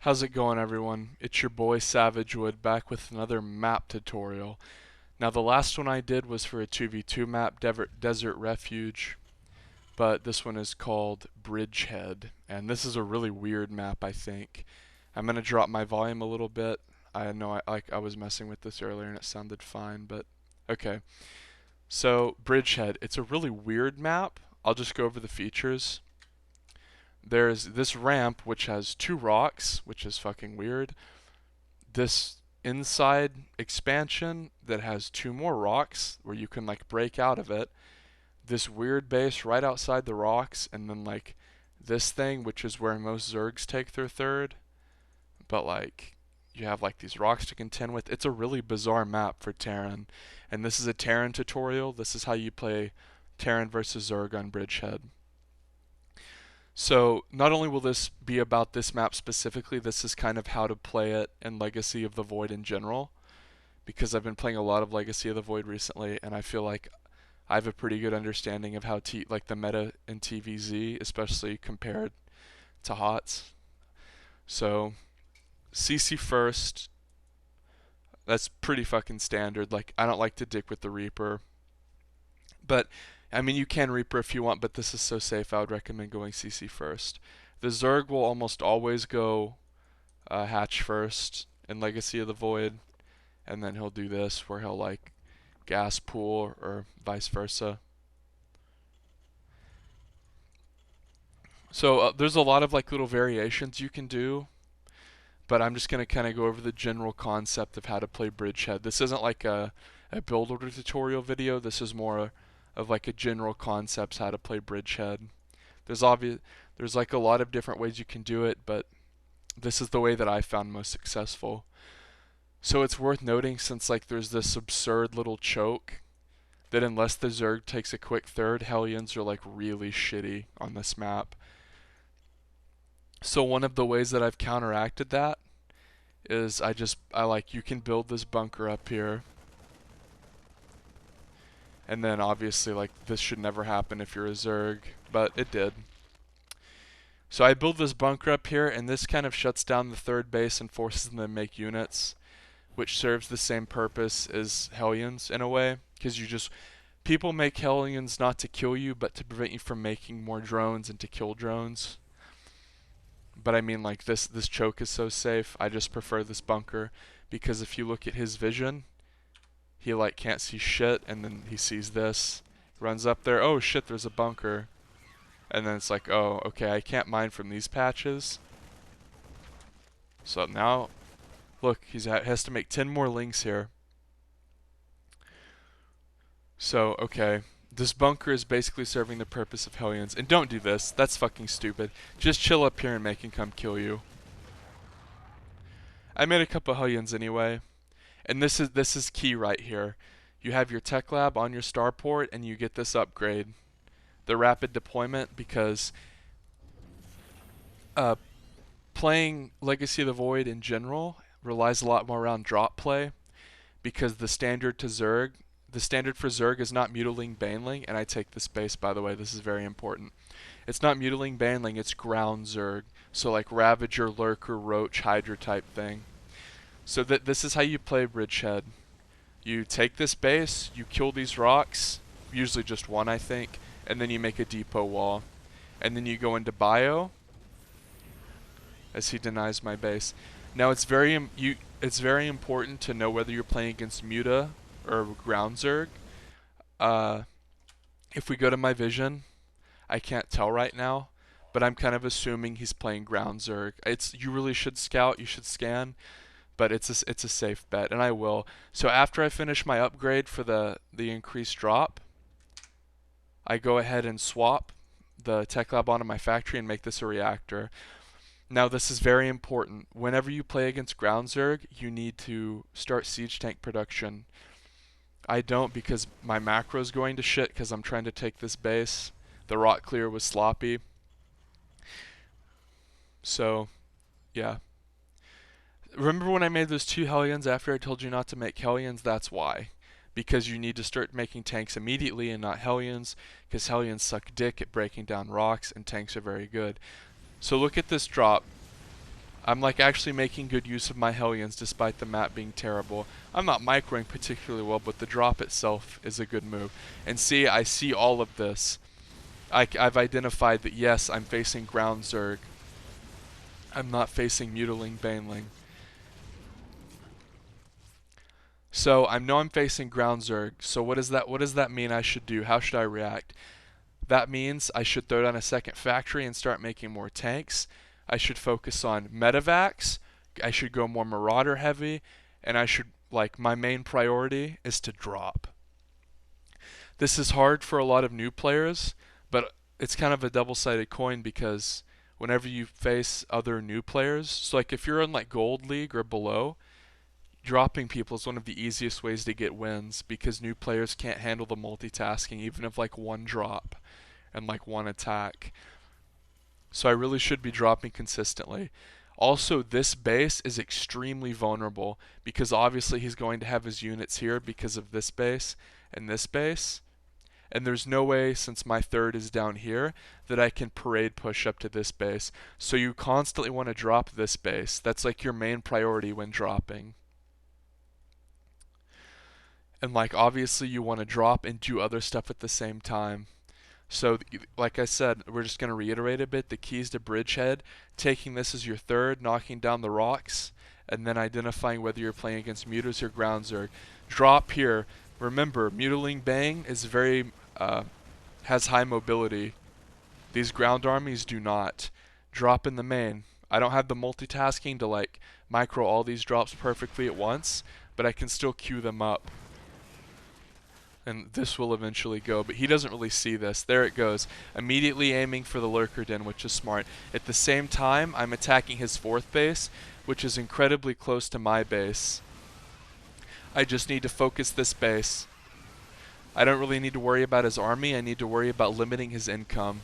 How's it going, everyone? It's your boy Savagewood back with another map tutorial. Now the last one I did was for a 2v2 map, Desert Refuge, but this one is called Bridgehead, and this is a really weird map, I think. I'm gonna drop my volume a little bit. I know I was messing with this earlier and it sounded fine, but okay. So Bridgehead, it's a really weird map. I'll just go over the features. There's this ramp which has two rocks, which is fucking weird. This inside expansion that has two more rocks where you can like break out of it. This weird base right outside the rocks, and then like this thing which is where most Zergs take their third. But like you have like these rocks to contend with. It's a really bizarre map for Terran. And this is a Terran tutorial. This is how you play Terran versus Zerg on Bridgehead. So not only will this be about this map specifically, this is kind of how to play it in Legacy of the Void in general, because I've been playing a lot of Legacy of the Void recently, and I feel like I have a pretty good understanding of how like the meta in TvZ, especially compared to HOTS. So CC first, that's pretty fucking standard. Like I don't like to dick with the Reaper, but I mean, you can Reaper if you want, but this is so safe, I would recommend going CC first. The Zerg will almost always go hatch first in Legacy of the Void, and then he'll do this where he'll like gas pool or vice versa. So there's a lot of like little variations you can do, but I'm just going to kind of go over the general concept of how to play Bridgehead. This isn't like a build order tutorial video, this is more of like a general concepts how to play Bridgehead. There's like a lot of different ways you can do it, but this is the way that I found most successful. So it's worth noting, since like there's this absurd little choke, that unless the Zerg takes a quick third, Hellions are like really shitty on this map. So one of the ways that I've counteracted that is you can build this bunker up here. And then obviously like this should never happen if you're a Zerg, but it did. So I build this bunker up here, and this kind of shuts down the third base and forces them to make units, which serves the same purpose as Hellions in a way, because people make Hellions not to kill you, but to prevent you from making more drones and to kill drones. But I mean, like this choke is so safe. I just prefer this bunker, because if you look at his vision, he like can't see shit, and then he sees this, runs up there, oh shit, there's a bunker, and then it's like, oh okay, I can't mine from these patches. So now look, he has to make 10 more links here. So okay, this bunker is basically serving the purpose of Hellions, and don't do this, that's fucking stupid. Just chill up here and make him come kill you. I made a couple Hellions anyway. And this is key right here. You have your tech lab on your starport, and you get this upgrade, the rapid deployment, because playing Legacy of the Void in general relies a lot more around drop play, because the standard for Zerg is not Mutiling Baneling, and I take this base, by the way, this is very important. It's not Mutiling Baneling, it's ground Zerg, so like Ravager, Lurker, Roach, Hydra type thing. So this is how you play Bridgehead. You take this base, you kill these rocks, usually just one I think, and then you make a depot wall. And then you go into bio, as he denies my base. Now it's very important to know whether you're playing against Muta or ground Zerg. If we go to my vision, I can't tell right now, but I'm kind of assuming he's playing ground Zerg. You really should scout, you should scan, but it's a safe bet, and I will. So after I finish my upgrade for the increased drop, I go ahead and swap the tech lab onto my factory and make this a reactor. Now this is very important. Whenever you play against ground Zerg, you need to start siege tank production. I don't, because my macro is going to shit because I'm trying to take this base. The rock clear was sloppy. So, yeah. Remember when I made those 2 Hellions after I told you not to make Hellions? That's why. Because you need to start making tanks immediately and not Hellions, because Hellions suck dick at breaking down rocks and tanks are very good. So look at this drop. I'm like actually making good use of my Hellions despite the map being terrible. I'm not microing particularly well, but the drop itself is a good move. And see, I see all of this. I've identified that yes, I'm facing ground Zerg. I'm not facing Mutiling Baneling. So I know I'm facing ground Zerg. So what does that mean I should do? How should I react? That means I should throw down a second factory and start making more tanks. I should focus on medevacs. I should go more marauder heavy, and I should, like, my main priority is to drop. This is hard for a lot of new players, but it's kind of a double-sided coin because whenever you face other new players, so like if you're in like Gold League or below, dropping people is one of the easiest ways to get wins because new players can't handle the multitasking even of like one drop and like one attack. So I really should be dropping consistently. Also, this base is extremely vulnerable because obviously he's going to have his units here because of this base and this base. And there's no way, since my third is down here, that I can parade push up to this base. So you constantly want to drop this base. That's like your main priority when dropping. And like obviously you want to drop and do other stuff at the same time. So like I said, we're just going to reiterate a bit. The keys to Bridgehead, taking this as your third, knocking down the rocks, and then identifying whether you're playing against mutas or ground Zerg. Drop here. Remember, Mutiling Bang is has high mobility. These ground armies do not. Drop in the main. I don't have the multitasking to like micro all these drops perfectly at once, but I can still queue them up. And this will eventually go, but he doesn't really see this. There it goes. Immediately aiming for the lurker den, which is smart. At the same time, I'm attacking his fourth base, which is incredibly close to my base. I just need to focus this base. I don't really need to worry about his army. I need to worry about limiting his income.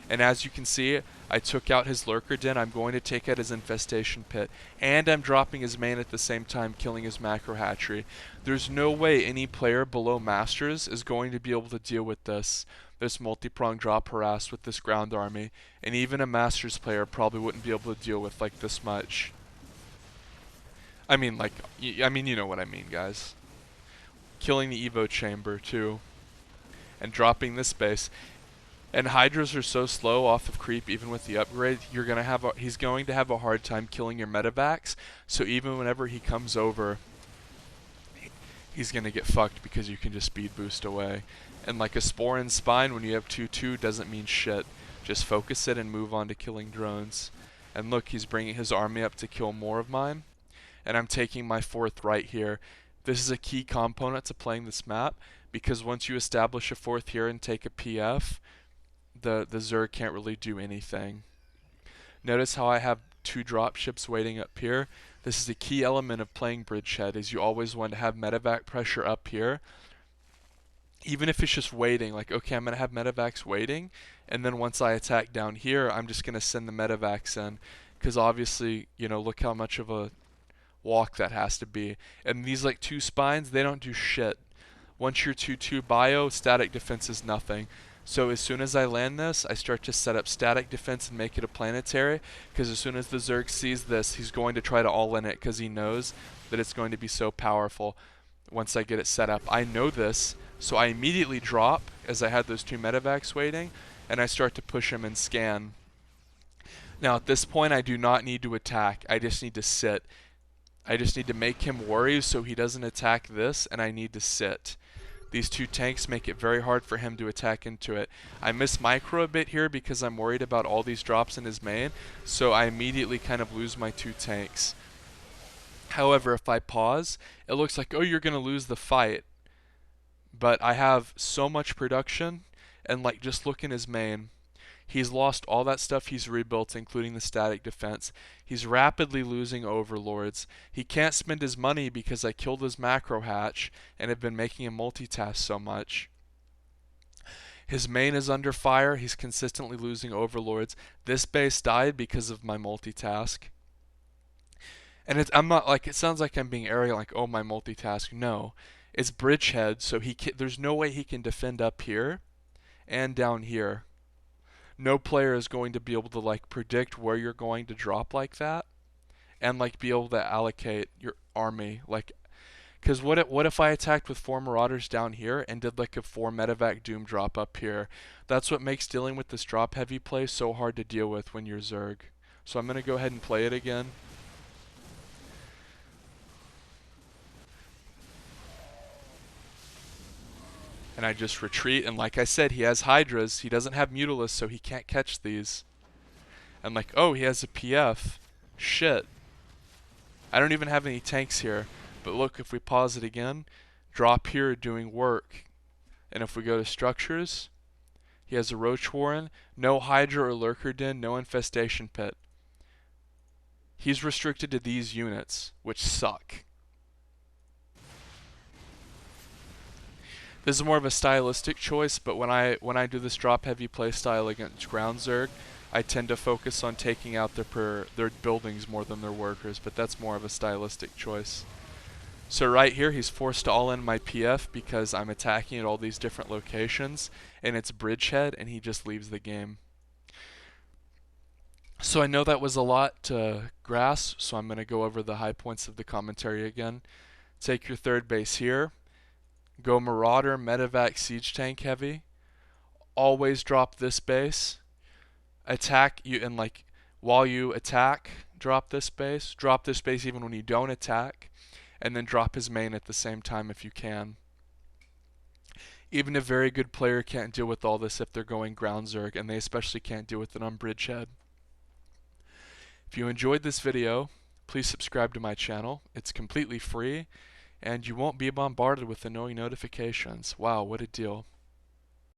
And as you can see, I took out his lurker den. I'm going to take out his infestation pit. And I'm dropping his main at the same time, killing his macro hatchery. There's no way any player below Masters is going to be able to deal with this multi-pronged drop harass with this ground army. And even a Masters player probably wouldn't be able to deal with like this much. I mean, you know what I mean, guys. Killing the Evo chamber too, and dropping this base. And Hydras are so slow off of creep, even with the upgrade, he's going to have a hard time killing your medevacs. So even whenever he comes over, he's gonna get fucked because you can just speed boost away. And like a Spore and Spine, when you have 2-2, doesn't mean shit. Just focus it and move on to killing drones. And look, he's bringing his army up to kill more of mine. And I'm taking my fourth right here. This is a key component to playing this map, because once you establish a fourth here and take a PF, the Zerg can't really do anything. Notice how I have 2 dropships waiting up here. This is a key element of playing Bridgehead, is you always want to have medevac pressure up here. Even if it's just waiting, like, okay, I'm going to have medevacs waiting, and then once I attack down here, I'm just going to send the medevacs in, because obviously, you know, look how much of a walk that has to be. And these like 2 spines, they don't do shit. Once you're 2-2 bio, static defense is nothing. So as soon as I land this, I start to set up static defense and make it a planetary, because as soon as the Zerg sees this, he's going to try to all in it because he knows that it's going to be so powerful once I get it set up. I know this, so I immediately drop as I had those 2 medevacs waiting, and I start to push him and scan. Now at this point, I do not need to attack. I just need to sit. I just need to make him worry so he doesn't attack this, and I need to sit. These 2 tanks make it very hard for him to attack into it. I miss micro a bit here because I'm worried about all these drops in his main, so I immediately kind of lose my 2 tanks. However, if I pause, it looks like, oh, you're going to lose the fight. But I have so much production, and like just look in his main. He's lost all that stuff he's rebuilt, including the static defense. He's rapidly losing overlords. He can't spend his money because I killed his macro hatch and have been making him multitask so much. His main is under fire. He's consistently losing overlords. This base died because of my multitask. And I'm not like, it sounds like I'm being arrogant, like, oh, my multitask. No, it's Bridgehead, so there's no way he can defend up here and down here. No player is going to be able to like predict where you're going to drop like that. and like be able to allocate your army. Like, because what if I attacked with 4 Marauders down here and did like a 4 Medevac Doom drop up here? That's what makes dealing with this drop heavy play so hard to deal with when you're Zerg. So I'm going to go ahead and play it again. And I just retreat, and like I said, he has Hydras. He doesn't have Mutalisk, so he can't catch these. And like, oh, he has a PF. Shit. I don't even have any tanks here. But look, if we pause it again, drop here doing work. And if we go to structures, he has a Roach Warren, no Hydra or Lurker Den, no Infestation Pit. He's restricted to these units, which suck. This is more of a stylistic choice, but when I do this drop heavy playstyle against ground Zerg, I tend to focus on taking out their buildings more than their workers, but that's more of a stylistic choice. So right here, he's forced to all in my PF because I'm attacking at all these different locations, and it's Bridgehead, and he just leaves the game. So I know that was a lot to grasp, so I'm going to go over the high points of the commentary again. Take your third base here. Go Marauder, Medevac, Siege Tank heavy. Always drop this base. Attack you, and like while you attack, drop this base. Drop this base even when you don't attack, and then drop his main at the same time if you can. Even a very good player can't deal with all this if they're going ground Zerg, and they especially can't deal with it on Bridgehead. If you enjoyed this video, please subscribe to my channel. It's completely free, and you won't be bombarded with annoying notifications. Wow, what a deal.